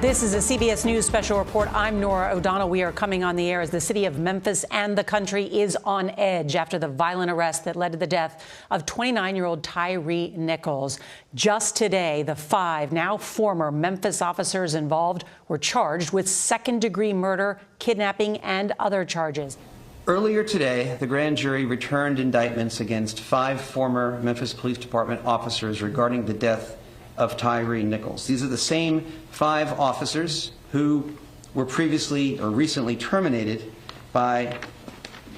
This is a CBS News special report. I'm Norah O'Donnell. We are coming on the air as the city of Memphis and the country is on edge after the violent arrest that led to the death of 29-year-old Tyre Nichols. Just today, the 5 now former Memphis officers involved were charged with second-degree murder, kidnapping, and other charges. Earlier today, the grand jury returned indictments against 5 former Memphis Police Department officers regarding the death of Tyre Nichols. These are the same 5 officers who were previously or recently terminated by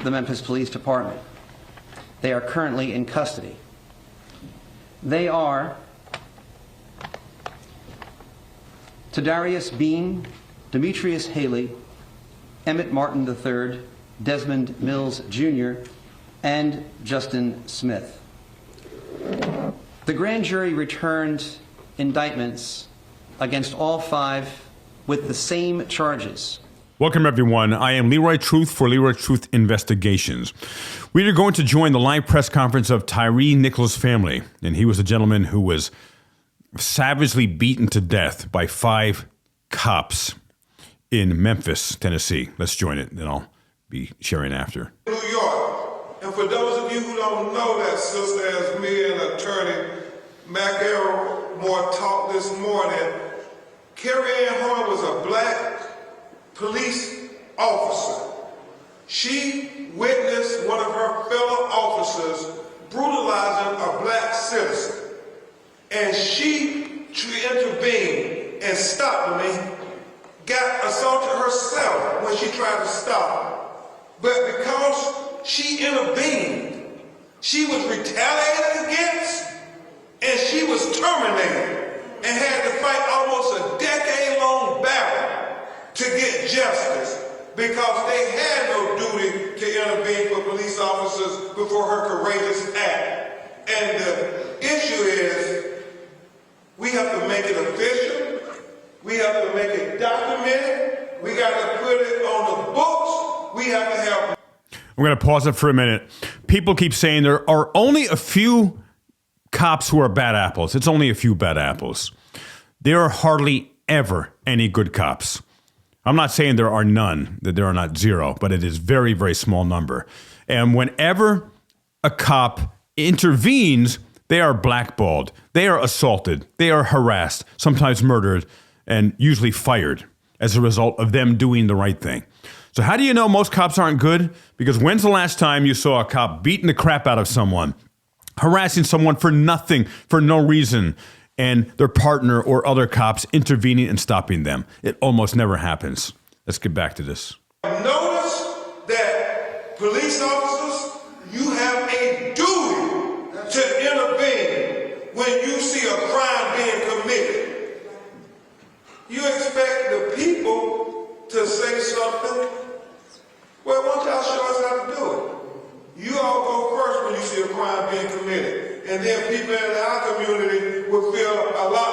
the Memphis Police Department. They are currently in custody. They are Tadarius Bean, Demetrius Haley, Emmett Martin III, Desmond Mills Jr., and Justin Smith. The grand jury returned indictments against all 5 with the same charges. Welcome, everyone. I am Leroy Truth for Leroy Truth Investigations. We are going to join the live press conference of Tyre Nichols' family, and he was a gentleman who was savagely beaten to death by 5 cops in Memphis, Tennessee. Let's join it, and I'll be sharing after. New York, and for those of you who don't know that, sister, as me and attorney Mac Moore talked this morning, Carrie Ann Horn was a black police officer. She witnessed one of her fellow officers brutalizing a black citizen, and she intervened and stopped me, got assaulted herself when she tried to stop him. But because she intervened, she was retaliated against, and she was terminated and had to fight almost a decade-long battle to get justice because they had no duty to intervene for police officers before her courageous act. And the issue is, we have to make it official, we have to make it documented, we got to put it on the books, we have to have... I'm going to pause it for a minute. People keep saying there are only a few cops who are bad apples. It's only a few bad apples. There are hardly ever any good cops. I'm not saying there are none, that there are not 0, but it is very, very small number. And whenever a cop intervenes, they are blackballed. They are assaulted. They are harassed, sometimes murdered, and usually fired as a result of them doing the right thing. So how do you know most cops aren't good? Because when's the last time you saw a cop beating the crap out of someone, harassing someone for nothing, for no reason, and their partner or other cops intervening and stopping them? It almost never happens. Let's get back to this. Notice that police officers, you have a duty to intervene when you see a crime being committed. You expect the people to say something. Well, why don't y'all show us how to do it? You all go first when you see a crime being committed. And then people in our community will feel a lot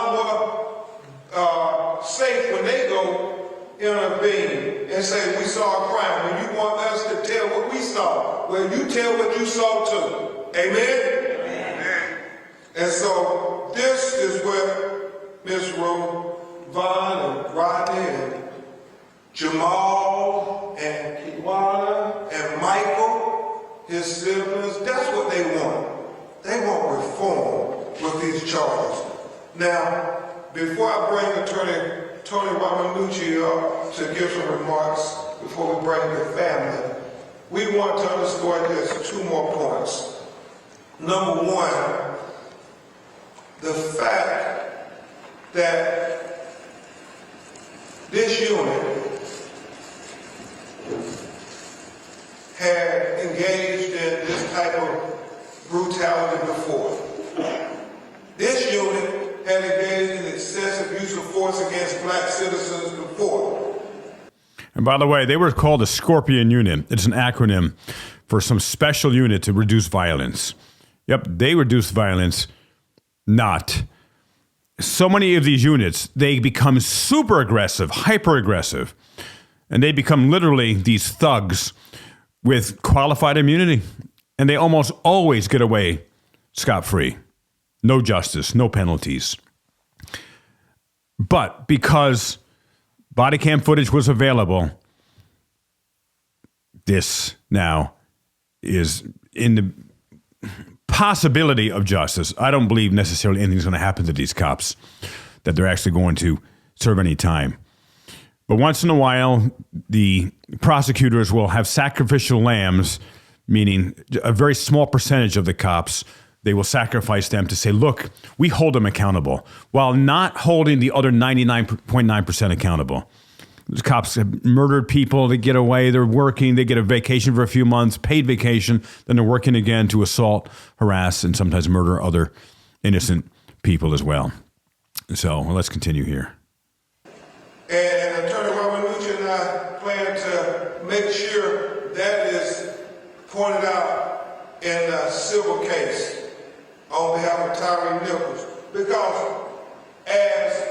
more safe when they go intervene and say, we saw a crime. When you want us to tell what we saw, well, you tell what you saw too. Amen? Amen. And so this is what Ms. Vaughn and Rodney and Jamal and Kiwana and Michael, his siblings, that's what they want. They want reform with these charges. Now, before I bring Attorney Tony Ramanucci up to give some remarks before we bring the family, we want to underscore this 2 more points. Number 1, the fact that this unit had engaged in this type of brutality before. This unit had engaged in excessive use of force against black citizens before. And by the way, they were called the Scorpion Unit. It's an acronym for some special unit to reduce violence. Yep, they reduce violence, not. So many of these units, they become super aggressive, hyper aggressive, and they become literally these thugs with qualified immunity. And they almost always get away scot-free. No justice, no penalties. But because Body cam footage was available. This now is in the possibility of justice. I don't believe necessarily anything's going to happen to these cops, that they're actually going to serve any time. But once in a while, the prosecutors will have sacrificial lambs, meaning a very small percentage of the cops, they will sacrifice them to say, look, we hold them accountable, while not holding the other 99.9% accountable. The cops have murdered people, they get away, they're working, they get a vacation for a few months, paid vacation, then they're working again to assault, harass, and sometimes murder other innocent people as well. So let's continue here. And Attorney Rabanucci and I plan to make sure that is pointed out in a civil case on behalf of Tyre Nichols. Because as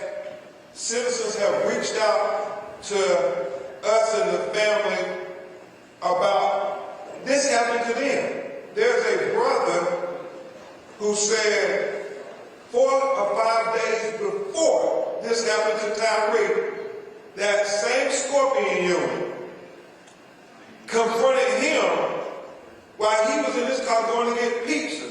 citizens have reached out to us and the family about this happening to them, there's a brother who said 4 or 5 days before this happened to Tyre, that same Scorpion unit confronted him while he was in his car going to get pizza.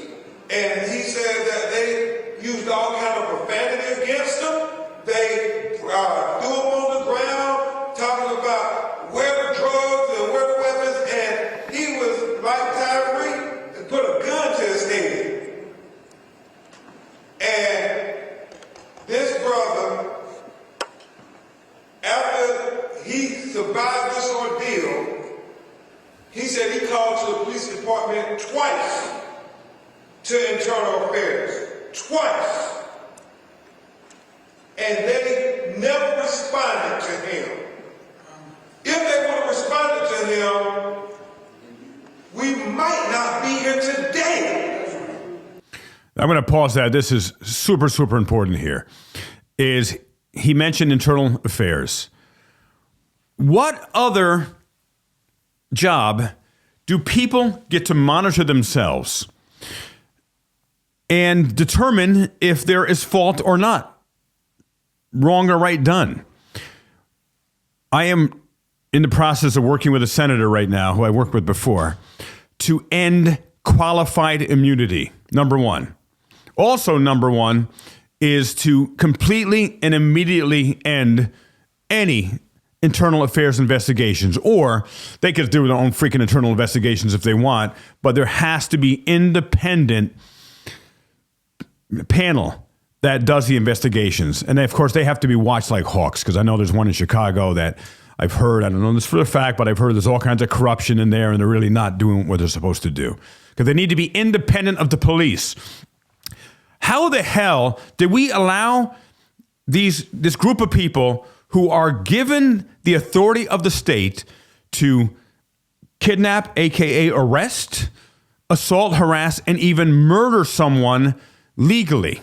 And he said that they used all kind of profanity against him. They threw him on the ground, talking about where the drugs and where the weapons, and he was like Tyre and put a gun to his head. And this brother, after he survived this ordeal, he said he called to the police department twice, to internal affairs, twice. And they never responded to him. If they would have responded to him, we might not be here today. I'm going to pause that. This is super, super important here. Is he mentioned internal affairs. What other job do people get to monitor themselves and determine if there is fault or not, wrong or right done? I am in the process of working with a senator right now, who I worked with before, to end qualified immunity, number one. Also, number one is to completely and immediately end any internal affairs investigations, or they could do their own freaking internal investigations if they want, but there has to be independent panel that does the investigations. And of course, they have to be watched like hawks, because I know there's one in Chicago that I've heard, I don't know this for a fact, but I've heard there's all kinds of corruption in there, and they're really not doing what they're supposed to do, because they need to be independent of the police. How the hell did we allow this group of people who are given the authority of the state to kidnap, aka arrest, assault, harass, and even murder someone legally,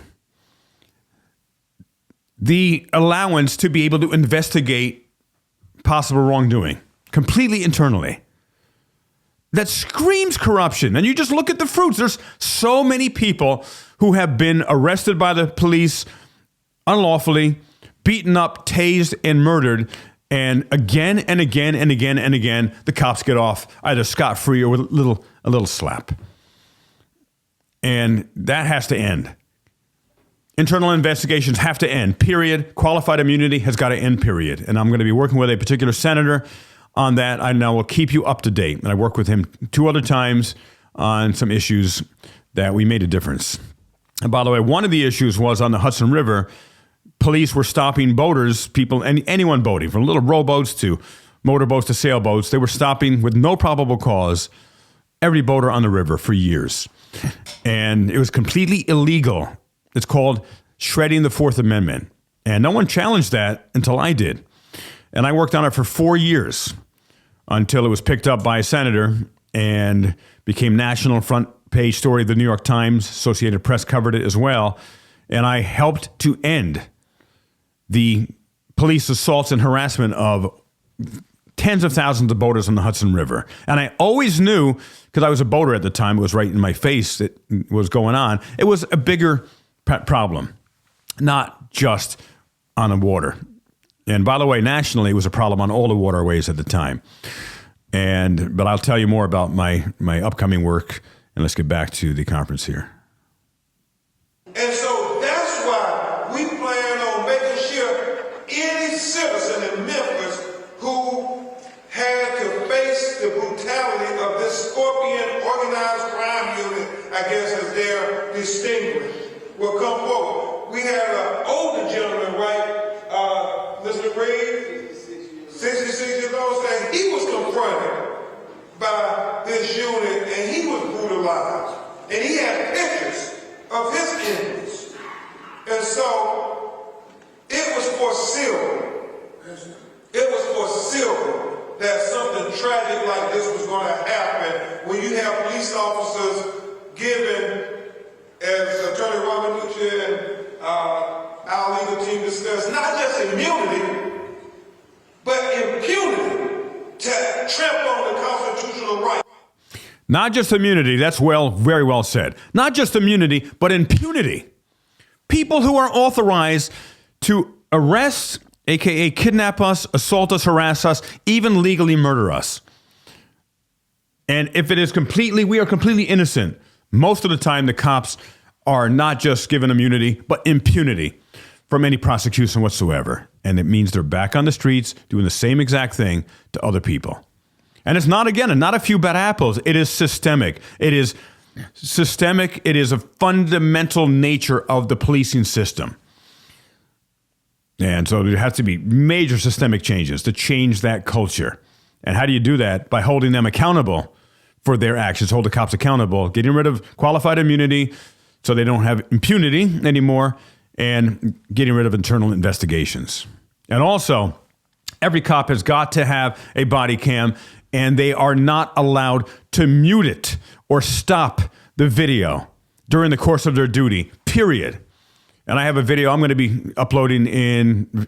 the allowance to be able to investigate possible wrongdoing completely internally? That screams corruption. And you just look at the fruits. There's so many people who have been arrested by the police unlawfully, beaten up, tased, and murdered. And again and again and again and again, the cops get off either scot-free or with a little slap. And that has to end. Internal investigations have to end, period. Qualified immunity has got to end, period. And I'm going to be working with a particular senator on that. I now will keep you up to date. And I worked with him 2 other times on some issues that we made a difference. And by the way, one of the issues was on the Hudson River. Police were stopping boaters, people, anyone boating, from little rowboats to motorboats to sailboats. They were stopping with no probable cause every boater on the river for years. And it was completely illegal. It's called shredding the Fourth Amendment. And no one challenged that until I did. And I worked on it for 4 years until it was picked up by a senator and became national front page story of the New York Times. Associated Press covered it as well. And I helped to end the police assaults and harassment of tens of thousands of boaters on the Hudson River. And I always knew, because I was a boater at the time, it was right in my face that was going on, it was a bigger problem, not just on the water. And by the way, nationally, it was a problem on all the waterways at the time. But I'll tell you more about my upcoming work, and let's get back to the conference here. And so that's why we plan on making sure any citizen in Memphis who had to face the brutality of this Scorpion organized crime unit, I guess as they're distinguished, will come forward. We had an older gentleman, right, Mr. Reed, 66 years old, saying he was confronted by this unit and he was brutalized. And he had pictures of his enemies. And so it was foreseeable. It was foreseeable that something tragic like this was going to happen when you have police officers given, as Attorney Robin Nucci and our legal team discussed, not just immunity, but impunity to trample on the constitutional right. Not just immunity, that's very well said. Not just immunity, but impunity. People who are authorized to arrest, aka kidnap us, assault us, harass us, even legally murder us. And if it is we are completely innocent, most of the time the cops are not just given immunity, but impunity from any prosecution whatsoever. And it means they're back on the streets doing the same exact thing to other people. And it's not a few bad apples. It is systemic. It is systemic. It is a fundamental nature of the policing system. And so there has to be major systemic changes to change that culture. And how do you do that? By holding them accountable for their actions, hold the cops accountable, getting rid of qualified immunity so they don't have impunity anymore, and getting rid of internal investigations. And also, every cop has got to have a body cam, and they are not allowed to mute it or stop the video during the course of their duty, period. And I have a video I'm going to be uploading in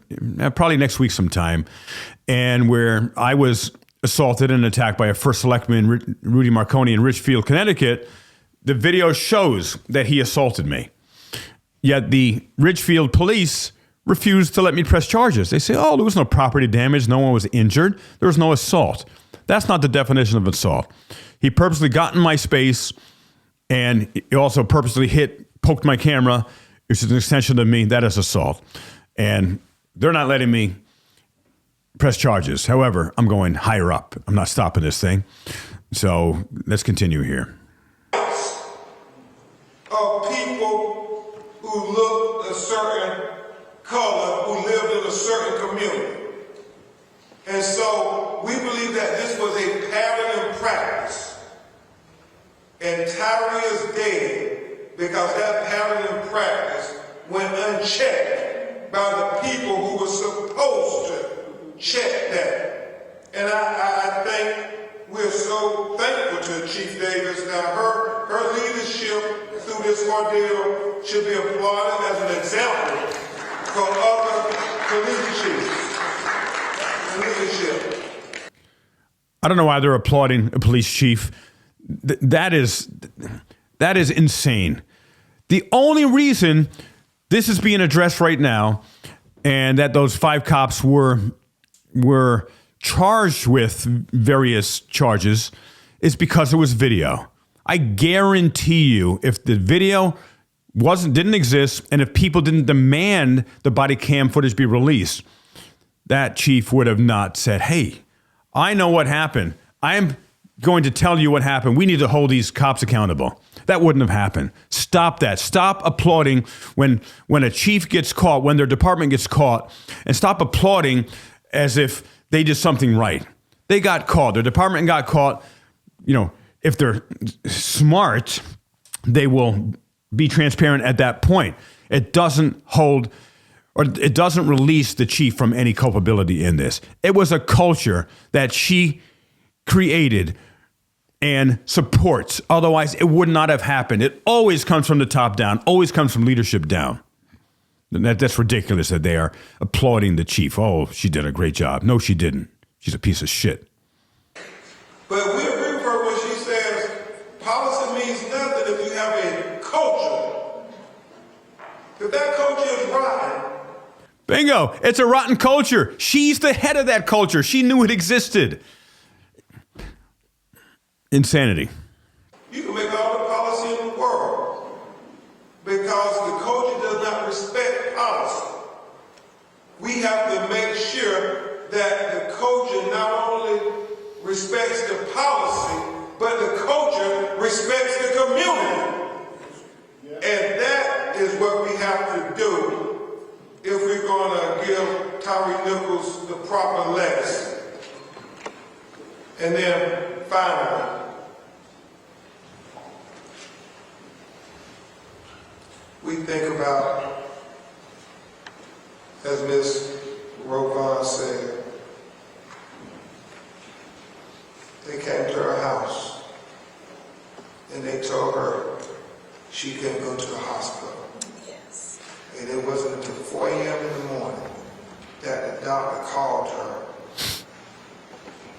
probably next week sometime, and where I was assaulted and attacked by a first selectman, Rudy Marconi, in Richfield, Connecticut. The video shows that he assaulted me. Yet the Ridgefield police refused to let me press charges. They say, oh, there was no property damage. No one was injured. There was no assault. That's not the definition of assault. He purposely got in my space, and he also purposely poked my camera, which is an extension of me. That is assault. And they're not letting me press charges. However, I'm going higher up. I'm not stopping this thing. So let's continue here. Of people who looked a certain color, who lived in a certain community. And so we believe that this was a pattern in practice. And Tyre is dead because that pattern in practice went unchecked by the people who were supposed to check that. And I think we're so thankful to Chief Davis. Now her leadership through this ordeal should be applauded as an example for other police chiefs. Leadership. I don't know why they're applauding a police chief. That is insane. The only reason this is being addressed right now, and that those 5 cops were charged with various charges, is because there was video. I guarantee you, if the video didn't exist, and if people didn't demand the body cam footage be released, that chief would have not said, hey, I know what happened. I'm going to tell you what happened. We need to hold these cops accountable. That wouldn't have happened. Stop that. Stop applauding when a chief gets caught, when their department gets caught, and stop applauding as if they did something right. They got caught. Their department got caught. You know, if they're smart, they will be transparent at that point. It doesn't release the chief from any culpability in this. It was a culture that she created and supports. Otherwise, it would not have happened. It always comes from the top down, always comes from leadership down. That's ridiculous that they are applauding the chief. Oh, she did a great job. No, she didn't. She's a piece of shit. But we agree with her when she says policy means nothing if you have a culture. If that culture is rotten. Bingo. It's a rotten culture. She's the head of that culture. She knew it existed. Insanity. You can make all the policy in the world because the culture does not respect policy. We have to make sure that the culture not only respects the policy, but the culture respects the community. And that is what we have to do if we're going to give Tyre Nichols the proper legacy. And then finally, we think about, as Ms. Rovan said, they came to her house and they told her she couldn't go to the hospital. Yes. And it wasn't until 4 a.m. in the morning that the doctor called her.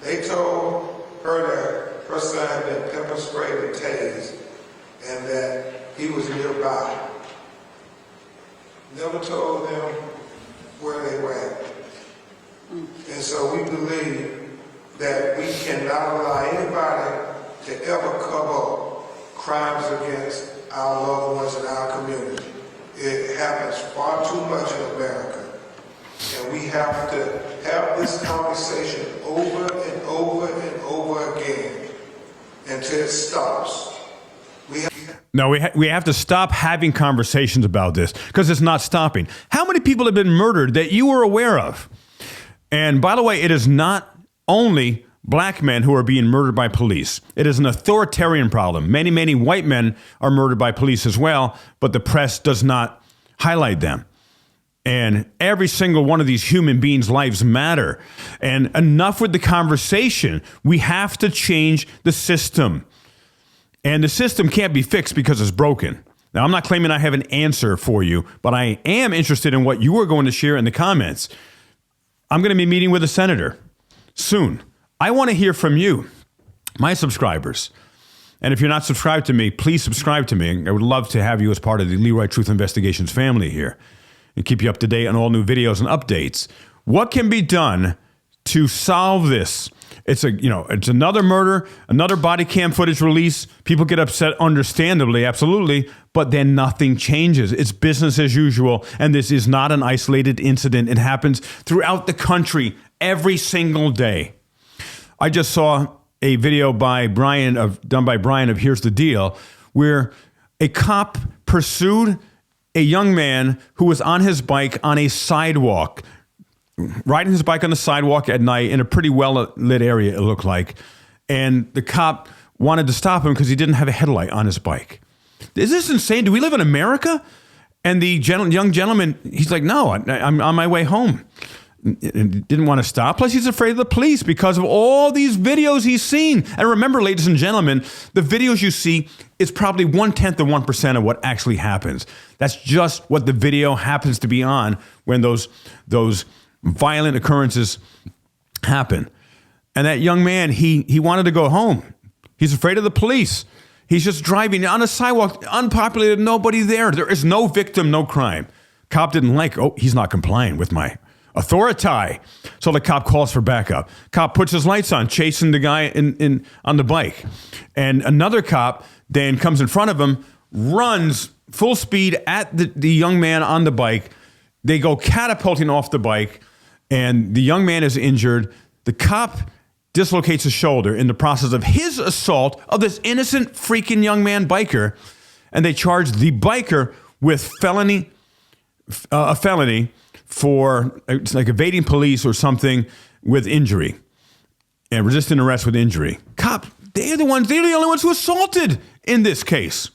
They told her that her son had been pepper sprayed and tased and that he was nearby. Never told them where they were at. And so we believe that we cannot allow anybody to ever cover up crimes against our loved ones in our community. It happens far too much in America. And we have to have this conversation over and over and over again until it stops. No, we have to stop having conversations about this because it's not stopping. How many people have been murdered that you were aware of? And by the way, it is not only black men who are being murdered by police. It is an authoritarian problem. Many, many white men are murdered by police as well, but the press does not highlight them. And every single one of these human beings' lives matter. And enough with the conversation. We have to change the system. And the system can't be fixed because it's broken. Now, I'm not claiming I have an answer for you, but I am interested in what you are going to share in the comments. I'm going to be meeting with a senator soon. I want to hear from you, my subscribers. And if you're not subscribed to me, please subscribe to me. I would love to have you as part of the Leroy Truth Investigations family here and keep you up to date on all new videos and updates. What can be done to solve this? It's another murder, another body cam footage release. People get upset, understandably, absolutely, but then nothing changes. It's business as usual, and this is not an isolated incident. It happens throughout the country every single day. I just saw a video done by Brian of Here's the Deal, where a cop pursued a young man who was on his bike on a sidewalk, riding his bike on the sidewalk at night in a pretty well-lit area, it looked like. And the cop wanted to stop him because he didn't have a headlight on his bike. Is this insane? Do we live in America? And the young gentleman, he's like, no, I'm on my way home. And didn't want to stop. Plus, he's afraid of the police because of all these videos he's seen. And remember, ladies and gentlemen, the videos you see is probably 1/10 of 1% of what actually happens. That's just what the video happens to be on when those violent occurrences happen. And that young man, he wanted to go home. He's afraid of the police. He's just driving on a sidewalk, unpopulated, nobody there. There is no victim, no crime. Cop didn't like, he's not complying with my authority. So the cop calls for backup. Cop puts his lights on, chasing the guy on the bike. And another cop then comes in front of him, runs full speed at the young man on the bike. They go catapulting off the bike, and the young man is injured. The cop dislocates his shoulder in the process of his assault of this innocent freaking young man biker, and they charge the biker with a felony for it's like evading police or something with injury and resisting arrest with injury. Cop, they're the only ones who assaulted in this case.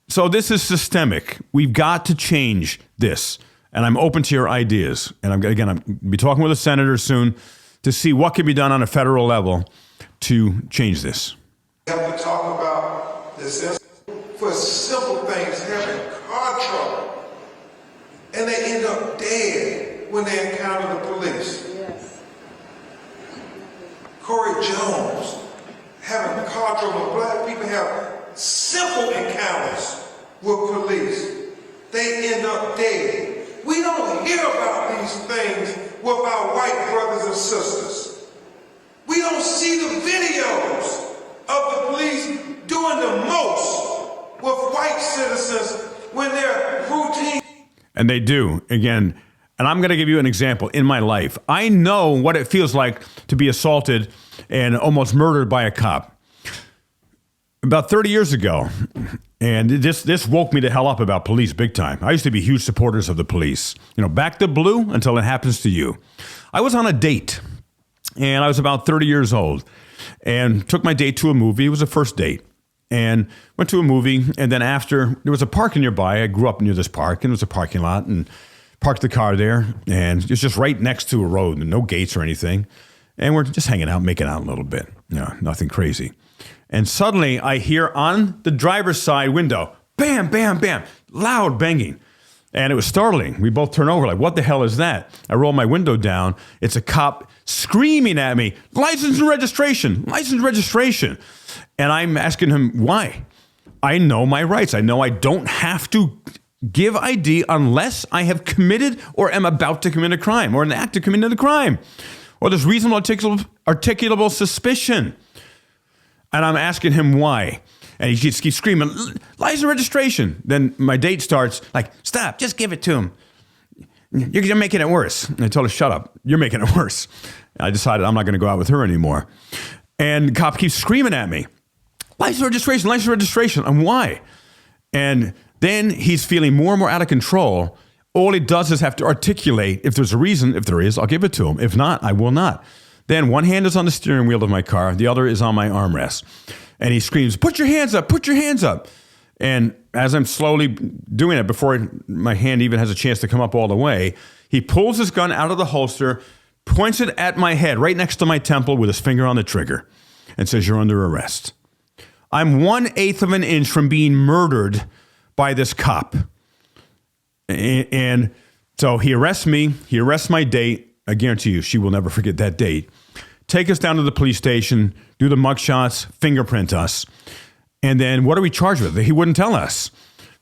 So this is systemic. We've got to change this. And I'm open to your ideas. And I'm going to be talking with a senator soon to see what can be done on a federal level to change this. We have to talk about this for simple things, having car trouble. And they end up dead when they encounter the police. Yes. Corey Jones, having car trouble. Black people have simple encounters with police. They end up dead. We don't hear about these things with our white brothers and sisters. We don't see the videos of the police doing the most with white citizens when they're routine. And they do, again. And I'm going to give you an example in my life. I know what it feels like to be assaulted and almost murdered by a cop. About 30 years ago, and this woke me the hell up about police big time. I used to be huge supporters of the police. You know, back the blue until it happens to you. I was on a date, and I was about 30 years old, and took my date to a movie. It was a first date. And went to a movie, and then after, there was a park nearby. I grew up near this park, and it was a parking lot, and parked the car there, and it's just right next to a road, and no gates or anything. And we're just hanging out, making out a little bit. No, nothing crazy. And suddenly I hear on the driver's side window, bam, bam, bam, loud banging. And it was startling. We both turn over like, what the hell is that? I roll my window down. It's a cop screaming at me, license and registration, license and registration. And I'm asking him, why? I know my rights. I know I don't have to give ID unless I have committed or am about to commit a crime or an act of committing a crime or there's reasonable articulable suspicion. And I'm asking him why. And he just keeps screaming, license registration. Then my date starts like, stop, just give it to him. You're making it worse. And I told her, shut up. You're making it worse. And I decided I'm not going to go out with her anymore. And the cop keeps screaming at me, license registration. And why? And then he's feeling more and more out of control. All he does is have to articulate, if there's a reason, if there is, I'll give it to him. If not, I will not. Then one hand is on the steering wheel of my car, the other is on my armrest. And he screams, put your hands up, put your hands up. And as I'm slowly doing it, before my hand even has a chance to come up all the way, he pulls his gun out of the holster, points it at my head, right next to my temple with his finger on the trigger, and says, you're under arrest. I'm 1/8 of an inch from being murdered by this cop. And so he arrests me. He arrests my date. I guarantee you, she will never forget that date. Take us down to the police station, do the mugshots, fingerprint us. And then what are we charged with? He wouldn't tell us.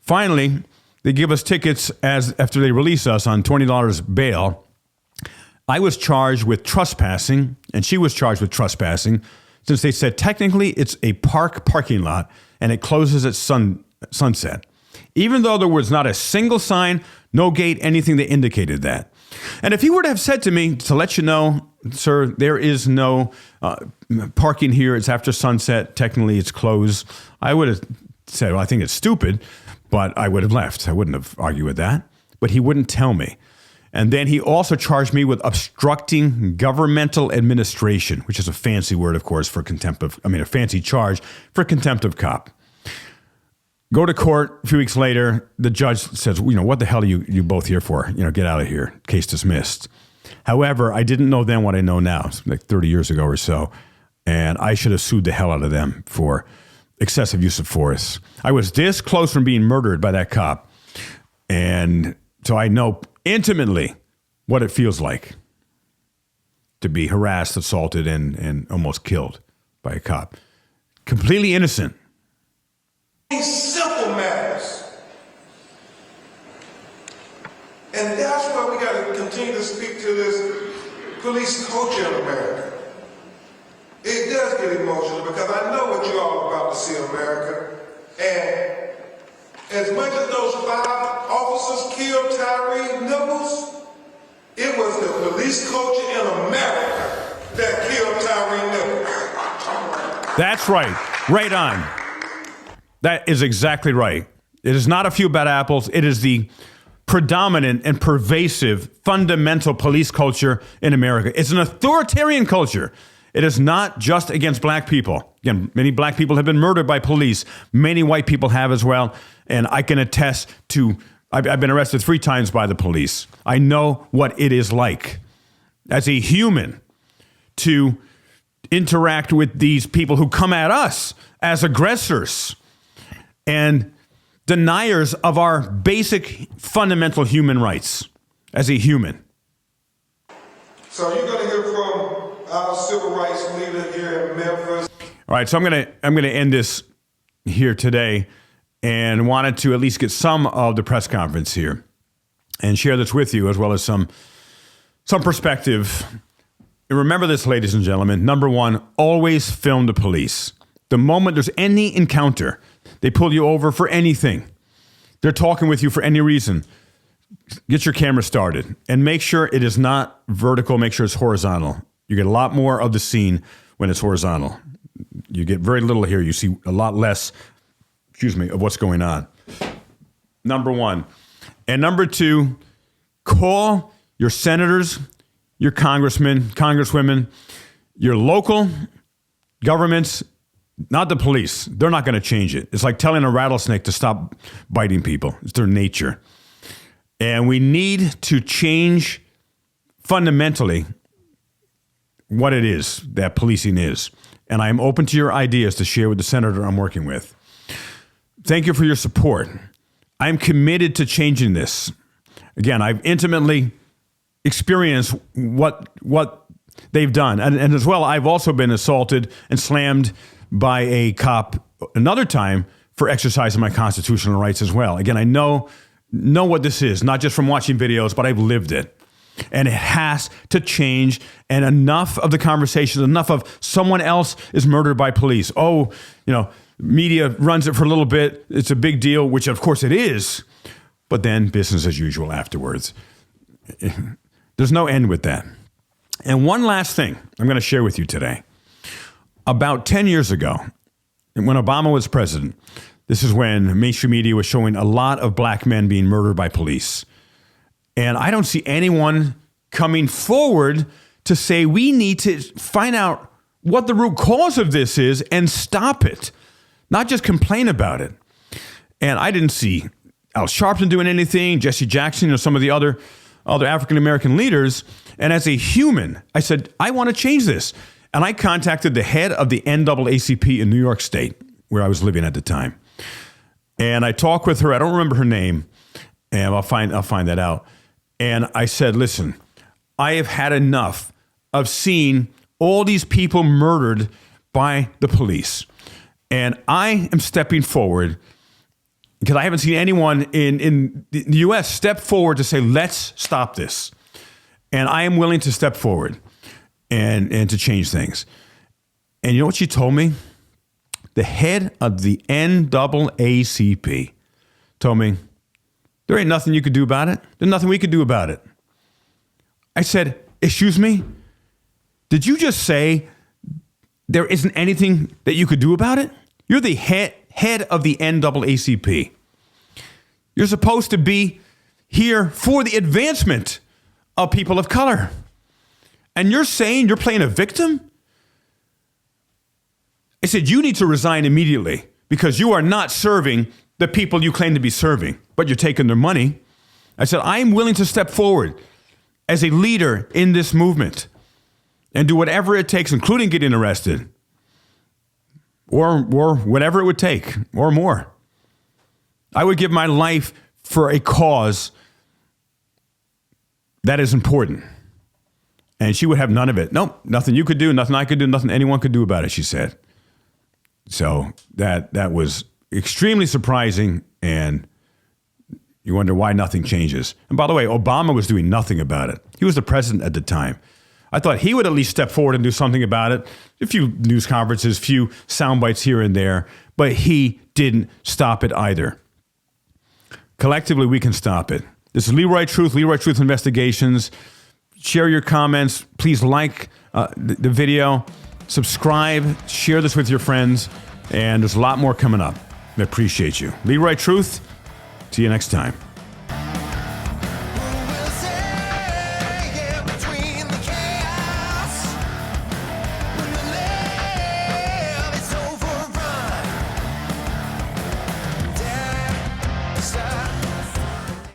Finally, they give us tickets after they release us on $20 bail. I was charged with trespassing, and she was charged with trespassing, since they said technically it's a parking lot, and it closes at sunset. Even though there was not a single sign, no gate, anything that indicated that. And if he were to have said to me, to let you know, sir, there is no parking here, it's after sunset, technically it's closed, I would have said, well, I think it's stupid, but I would have left. I wouldn't have argued with that. But he wouldn't tell me. And then he also charged me with obstructing governmental administration, which is a fancy word, of course, for a fancy charge for contempt of cop. Go to court a few weeks later. The judge says, what the hell are you both here for? Get out of here. Case dismissed. However, I didn't know then what I know now. It's like 30 years ago or so. And I should have sued the hell out of them for excessive use of force. I was this close from being murdered by that cop. And so I know intimately what it feels like to be harassed, assaulted, and almost killed by a cop. Completely innocent. These simple matters. And that's why we got to continue to speak to this police culture in America. It does get emotional because I know what you're all about to see in America. And as much as those 5 officers killed Tyre Nichols, it was the police culture in America that killed Tyre Nichols. That's right. Right on. That is exactly right. It is not a few bad apples. It is the predominant and pervasive fundamental police culture in America. It's an authoritarian culture. It is not just against black people. Again, many black people have been murdered by police. Many white people have as well. And I can attest to, I've been arrested 3 times by the police. I know what it is like as a human to interact with these people who come at us as aggressors and deniers of our basic fundamental human rights as a human. So you're going to hear from our civil rights leader here in Memphis. All right, so I'm gonna end this here today, and wanted to at least get some of the press conference here. and share this with you, as well as some perspective. And remember this, ladies and gentlemen. Number one, always film the police. The moment there's any encounter, they pull you over for anything, they're talking with you for any reason, get your camera started and make sure it is not vertical. Make sure it's horizontal. You get a lot more of the scene when it's horizontal. You get very little here. You see a lot less, of what's going on. Number one. And number two, call your senators, your congressmen, congresswomen, your local governments, not the police. They're not going to change it. It's like telling a rattlesnake to stop biting people. It's their nature. And we need to change fundamentally what it is that policing is. And I'm open to your ideas to share with the senator I'm working with. Thank you for your support. I'm committed to changing this. Again, I've intimately experienced what they've done. And as well, I've also been assaulted and slammed by a cop another time for exercising my constitutional rights as well. Again, I know what this is, not just from watching videos, but I've lived it. And it has to change. And enough of the conversation, enough of someone else is murdered by police. Oh, media runs it for a little bit. It's a big deal, which of course it is. But then business as usual afterwards. There's no end with that. And one last thing I'm going to share with you today. About 10 years ago, when Obama was president, this is when mainstream media was showing a lot of black men being murdered by police. And I don't see anyone coming forward to say we need to find out what the root cause of this is and stop it, not just complain about it. And I didn't see Al Sharpton doing anything, Jesse Jackson, some of the other African-American leaders. And as a human, I said, I want to change this. And I contacted the head of the NAACP in New York State, where I was living at the time. And I talked with her. I don't remember her name, and I'll find that out. And I said, listen, I have had enough of seeing all these people murdered by the police. And I am stepping forward because I haven't seen anyone in the U.S. step forward to say, let's stop this. And I am willing to step forward and to change things. And you know what she told me? The head of the NAACP told me, there ain't nothing you could do about it. There's nothing we could do about it. I said, excuse me? Did you just say there isn't anything that you could do about it? You're the head of the NAACP. You're supposed to be here for the advancement of people of color. And you're saying you're playing a victim? I said, you need to resign immediately because you are not serving the people you claim to be serving, but you're taking their money. I said, I am willing to step forward as a leader in this movement and do whatever it takes, including getting arrested or whatever it would take or more. I would give my life for a cause that is important. And she would have none of it. Nope, nothing you could do, nothing I could do, nothing anyone could do about it, she said. So that was extremely surprising, and you wonder why nothing changes. And by the way, Obama was doing nothing about it. He was the president at the time. I thought he would at least step forward and do something about it. A few news conferences, few sound bites here and there, but he didn't stop it either. Collectively, we can stop it. This is Leroy Truth Investigations. Share your comments. Please like the video, subscribe, share this with your friends, and there's a lot more coming up. I appreciate you. Leroy Truth, see you next time.